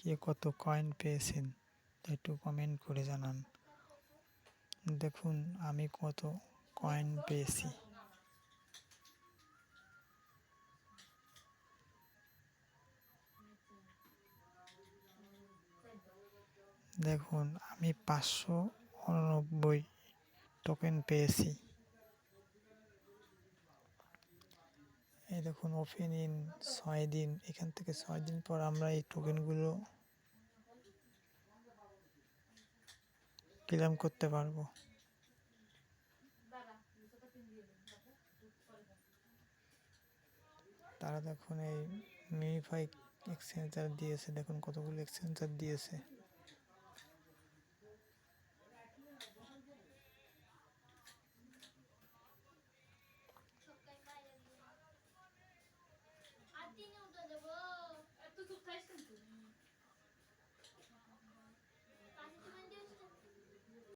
কে কত কয়েন পেয়েছেন একটু কমেন্ট করে জানান। দেখুন আমি কত কয়েন পেয়েছি। দেখুন আমি 589 টোকেন পেয়েছি। এই দেখুন ওপেন ইন 6 দিন, এখান থেকে 6 দিন পর আমরা এই টোকেনগুলো ক্লেম করতে পারবো। তারা দেখুন এই মিনিফাই এক্সচেঞ্জার দিয়েছে, দেখুন কতগুলো এক্সচেঞ্জার দিয়েছে।